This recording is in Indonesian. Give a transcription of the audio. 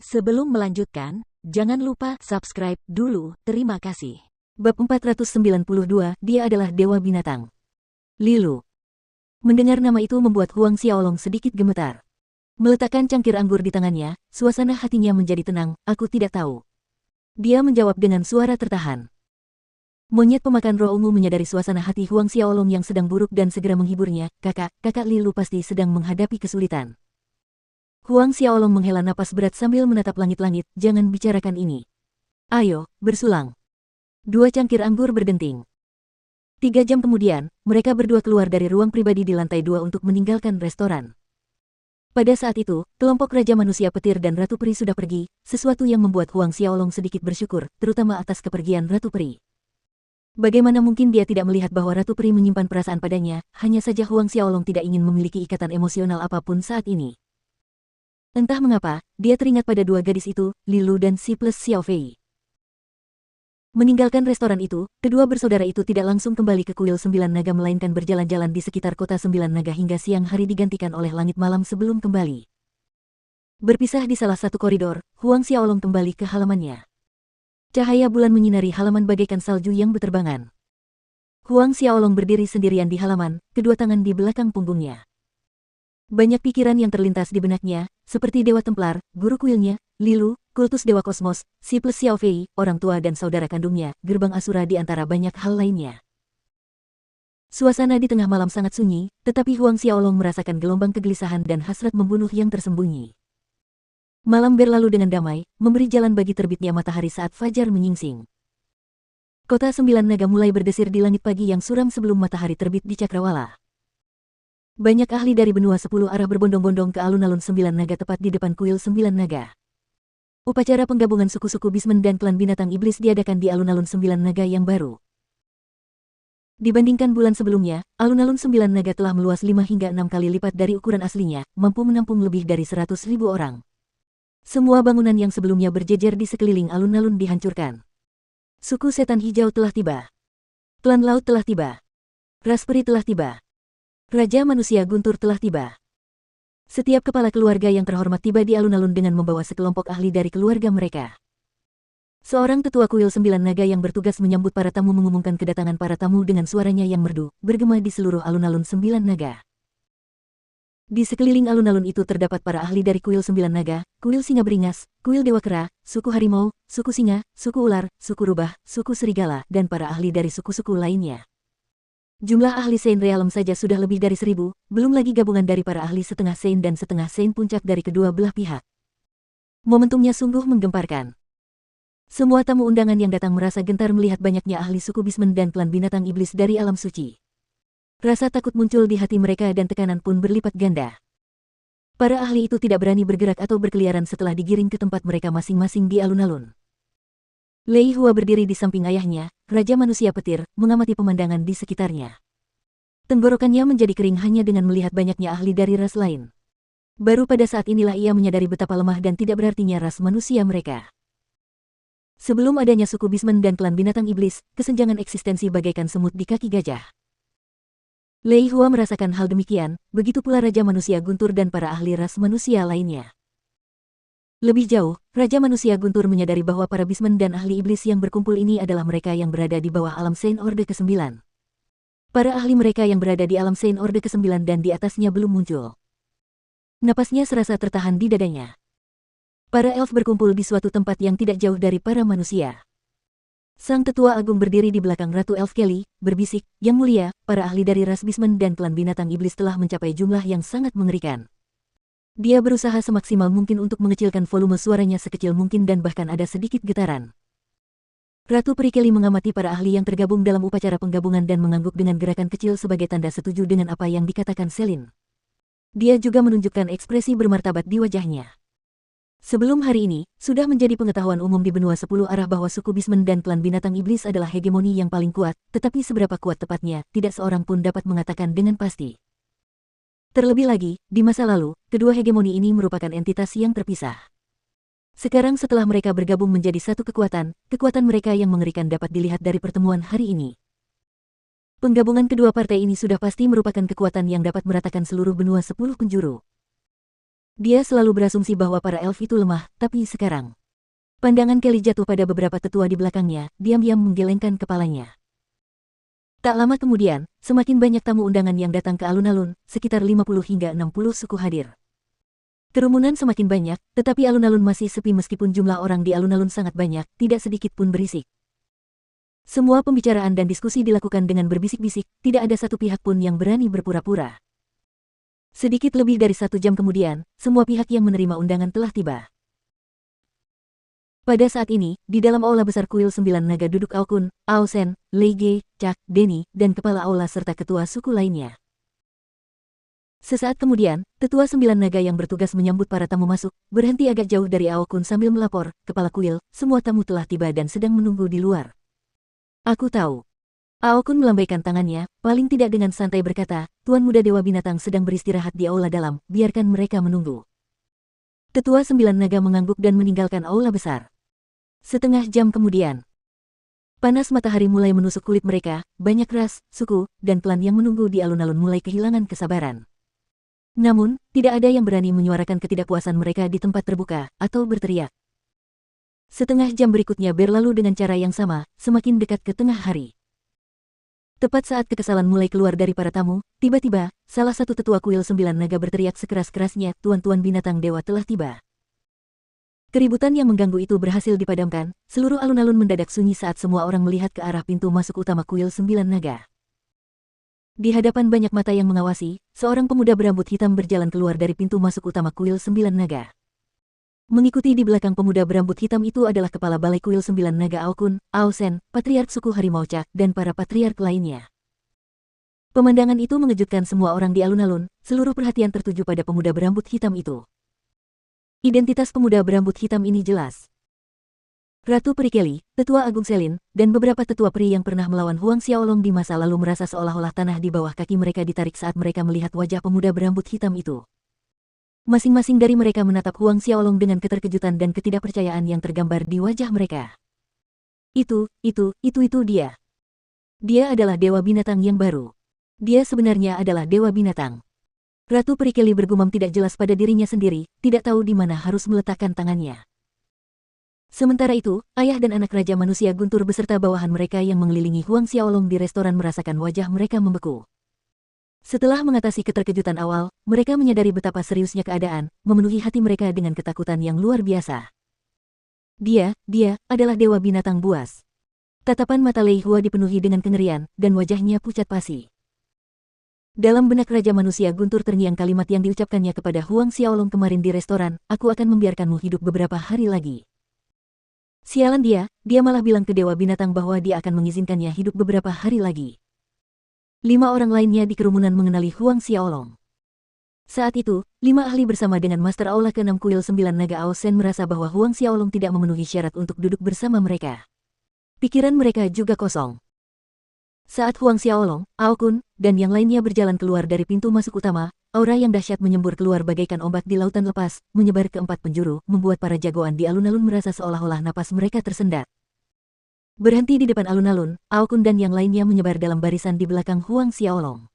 Sebelum melanjutkan, jangan lupa subscribe dulu, terima kasih. Bab 492, dia adalah dewa binatang. Lilu. Mendengar nama itu membuat Huang Xiaolong sedikit gemetar. Meletakkan cangkir anggur di tangannya, suasana hatinya menjadi tenang, aku tidak tahu. Dia menjawab dengan suara tertahan. Monyet pemakan roh ungu menyadari suasana hati Huang Xiaolong yang sedang buruk dan segera menghiburnya, kakak Lilu pasti sedang menghadapi kesulitan. Huang Xiaolong menghela napas berat sambil menatap langit-langit, jangan bicarakan ini. Ayo, bersulang. 2 cangkir anggur berdenting. 3 jam kemudian, mereka berdua keluar dari ruang pribadi di lantai 2 untuk meninggalkan restoran. Pada saat itu, kelompok Raja Manusia Petir dan Ratu Peri sudah pergi, sesuatu yang membuat Huang Xiaolong sedikit bersyukur, terutama atas kepergian Ratu Peri. Bagaimana mungkin dia tidak melihat bahwa Ratu Peri menyimpan perasaan padanya, hanya saja Huang Xiaolong tidak ingin memiliki ikatan emosional apapun saat ini. Entah mengapa, dia teringat pada 2 gadis itu, Lilu dan Si plus Xiao Fei. Meninggalkan restoran itu, kedua bersaudara itu tidak langsung kembali ke kuil 9 naga melainkan berjalan-jalan di sekitar kota 9 naga hingga siang hari digantikan oleh langit malam sebelum kembali. Berpisah di salah satu koridor, Huang Xiaolong kembali ke halamannya. Cahaya bulan menyinari halaman bagaikan salju yang berterbangan. Huang Xiaolong berdiri sendirian di halaman, kedua tangan di belakang punggungnya. Banyak pikiran yang terlintas di benaknya, seperti Dewa Templar, guru kuilnya, Lilu, kultus Dewa Kosmos, Si plus Xiao Fei, orang tua dan saudara kandungnya, gerbang Asura di antara banyak hal lainnya. Suasana di tengah malam sangat sunyi, tetapi Huang Xiaolong merasakan gelombang kegelisahan dan hasrat membunuh yang tersembunyi. Malam berlalu dengan damai, memberi jalan bagi terbitnya matahari saat fajar menyingsing. Kota 9 naga mulai berdesir di langit pagi yang suram sebelum matahari terbit di Cakrawala. Banyak ahli dari benua 10 arah berbondong-bondong ke alun-alun 9 naga tepat di depan kuil 9 naga. Upacara penggabungan suku-suku Bismen dan klan binatang iblis diadakan di alun-alun 9 naga yang baru. Dibandingkan bulan sebelumnya, alun-alun 9 naga telah meluas 5 hingga 6 kali lipat dari ukuran aslinya, mampu menampung lebih dari 100.000 orang. Semua bangunan yang sebelumnya berjejer di sekeliling alun-alun dihancurkan. Suku setan hijau telah tiba. Klan laut telah tiba. Raspberry telah tiba. Raja Manusia Guntur telah tiba. Setiap kepala keluarga yang terhormat tiba di alun-alun dengan membawa sekelompok ahli dari keluarga mereka. Seorang tetua kuil 9 naga yang bertugas menyambut para tamu mengumumkan kedatangan para tamu dengan suaranya yang merdu, bergema di seluruh alun-alun 9 naga. Di sekeliling alun-alun itu terdapat para ahli dari kuil 9 naga, kuil singa beringas, kuil dewa kera, suku harimau, suku singa, suku ular, suku rubah, suku serigala, dan para ahli dari suku-suku lainnya. Jumlah ahli Saint Realm saja sudah lebih dari 1.000, belum lagi gabungan dari para ahli setengah Saint dan setengah Saint puncak dari kedua belah pihak. Momentumnya sungguh menggemparkan. Semua tamu undangan yang datang merasa gentar melihat banyaknya ahli suku Bismen dan klan binatang iblis dari alam suci. Rasa takut muncul di hati mereka dan tekanan pun berlipat ganda. Para ahli itu tidak berani bergerak atau berkeliaran setelah digiring ke tempat mereka masing-masing di alun-alun. Lei Hua berdiri di samping ayahnya, Raja Manusia Petir, mengamati pemandangan di sekitarnya. Tenggorokannya menjadi kering hanya dengan melihat banyaknya ahli dari ras lain. Baru pada saat inilah ia menyadari betapa lemah dan tidak berartinya ras manusia mereka. Sebelum adanya suku Bismen dan klan binatang iblis, kesenjangan eksistensi bagaikan semut di kaki gajah. Lei Hua merasakan hal demikian, begitu pula Raja Manusia Guntur dan para ahli ras manusia lainnya. Lebih jauh, Raja Manusia Guntur menyadari bahwa para Bismen dan ahli iblis yang berkumpul ini adalah mereka yang berada di bawah alam Saint Orde ke-9. Para ahli mereka yang berada di alam Saint Orde ke-9 dan di atasnya belum muncul. Napasnya serasa tertahan di dadanya. Para elf berkumpul di suatu tempat yang tidak jauh dari para manusia. Sang tetua agung berdiri di belakang Ratu Elf Kelly, berbisik, "Yang mulia, para ahli dari ras Bismen dan klan binatang iblis telah mencapai jumlah yang sangat mengerikan." Dia berusaha semaksimal mungkin untuk mengecilkan volume suaranya sekecil mungkin dan bahkan ada sedikit getaran. Ratu Peri Kelly mengamati para ahli yang tergabung dalam upacara penggabungan dan mengangguk dengan gerakan kecil sebagai tanda setuju dengan apa yang dikatakan Selin. Dia juga menunjukkan ekspresi bermartabat di wajahnya. Sebelum hari ini, sudah menjadi pengetahuan umum di benua 10 arah bahwa suku Bismen dan klan binatang iblis adalah hegemoni yang paling kuat, tetapi seberapa kuat tepatnya, tidak seorang pun dapat mengatakan dengan pasti. Terlebih lagi, di masa lalu, kedua hegemoni ini merupakan entitas yang terpisah. Sekarang setelah mereka bergabung menjadi satu kekuatan, kekuatan mereka yang mengerikan dapat dilihat dari pertemuan hari ini. Penggabungan kedua partai ini sudah pasti merupakan kekuatan yang dapat meratakan seluruh benua 10 penjuru. Dia selalu berasumsi bahwa para elf itu lemah, tapi sekarang pandangan Kelly jatuh pada beberapa tetua di belakangnya, diam-diam menggelengkan kepalanya. Tak lama kemudian, semakin banyak tamu undangan yang datang ke alun-alun, sekitar 50 hingga 60 suku hadir. Kerumunan semakin banyak, tetapi alun-alun masih sepi meskipun jumlah orang di alun-alun sangat banyak, tidak sedikit pun berisik. Semua pembicaraan dan diskusi dilakukan dengan berbisik-bisik, tidak ada satu pihak pun yang berani berpura-pura. Sedikit lebih dari 1 jam kemudian, semua pihak yang menerima undangan telah tiba. Pada saat ini, di dalam aula besar kuil 9 naga duduk Aokun, Aosen, Leige, Cak, Denny, dan kepala aula serta ketua suku lainnya. Sesaat kemudian, tetua 9 naga yang bertugas menyambut para tamu masuk, berhenti agak jauh dari Aokun sambil melapor, kepala kuil, semua tamu telah tiba dan sedang menunggu di luar. Aku tahu. Aokun melambaikan tangannya, paling tidak dengan santai berkata, Tuan Muda Dewa Binatang sedang beristirahat di aula dalam, biarkan mereka menunggu. Tetua 9 naga mengangguk dan meninggalkan aula besar. Setengah jam kemudian, panas matahari mulai menusuk kulit mereka, banyak ras, suku, dan klan yang menunggu di alun-alun mulai kehilangan kesabaran. Namun, tidak ada yang berani menyuarakan ketidakpuasan mereka di tempat terbuka, atau berteriak. Setengah jam berikutnya berlalu dengan cara yang sama, semakin dekat ke tengah hari. Tepat saat kekesalan mulai keluar dari para tamu, tiba-tiba, salah satu tetua kuil 9 naga berteriak sekeras-kerasnya, Tuan-tuan binatang dewa telah tiba. Keributan yang mengganggu itu berhasil dipadamkan, seluruh alun-alun mendadak sunyi saat semua orang melihat ke arah pintu masuk utama kuil 9 naga. Di hadapan banyak mata yang mengawasi, seorang pemuda berambut hitam berjalan keluar dari pintu masuk utama kuil 9 naga. Mengikuti di belakang pemuda berambut hitam itu adalah kepala balai kuil 9 naga Aokun, Aosen, patriark suku harimau Cak, dan para patriark lainnya. Pemandangan itu mengejutkan semua orang di alun-alun, seluruh perhatian tertuju pada pemuda berambut hitam itu. Identitas pemuda berambut hitam ini jelas. Ratu Peri Kelly, Tetua Agung Selin, dan beberapa tetua peri yang pernah melawan Huang Xiaolong di masa lalu merasa seolah-olah tanah di bawah kaki mereka ditarik saat mereka melihat wajah pemuda berambut hitam itu. Masing-masing dari mereka menatap Huang Xiaolong dengan keterkejutan dan ketidakpercayaan yang tergambar di wajah mereka. Itu dia. Dia adalah Dewa Binatang yang baru. Dia sebenarnya adalah Dewa Binatang. Ratu Peri Kelly bergumam tidak jelas pada dirinya sendiri, tidak tahu di mana harus meletakkan tangannya. Sementara itu, ayah dan anak Raja Manusia Guntur beserta bawahan mereka yang mengelilingi Huang Xiaolong di restoran merasakan wajah mereka membeku. Setelah mengatasi keterkejutan awal, mereka menyadari betapa seriusnya keadaan, memenuhi hati mereka dengan ketakutan yang luar biasa. Dia adalah Dewa Binatang buas. Tatapan mata Lei Hua dipenuhi dengan kengerian, dan wajahnya pucat pasi. Dalam benak Raja Manusia Guntur terngiang kalimat yang diucapkannya kepada Huang Xiaolong kemarin di restoran, aku akan membiarkanmu hidup beberapa hari lagi. Sialan dia malah bilang ke Dewa Binatang bahwa dia akan mengizinkannya hidup beberapa hari lagi. 5 orang lainnya di kerumunan mengenali Huang Xiaolong. Saat itu, 5 ahli bersama dengan Master Aula ke-6 Kuil 9 Naga Aosen merasa bahwa Huang Xiaolong tidak memenuhi syarat untuk duduk bersama mereka. Pikiran mereka juga kosong. Saat Huang Xiaolong, Aokun, dan yang lainnya berjalan keluar dari pintu masuk utama, aura yang dahsyat menyembur keluar bagaikan ombak di lautan lepas, menyebar ke 4 penjuru, membuat para jagoan di alun-alun merasa seolah-olah napas mereka tersendat. Berhenti di depan alun-alun, Aokun dan yang lainnya menyebar dalam barisan di belakang Huang Xiaolong.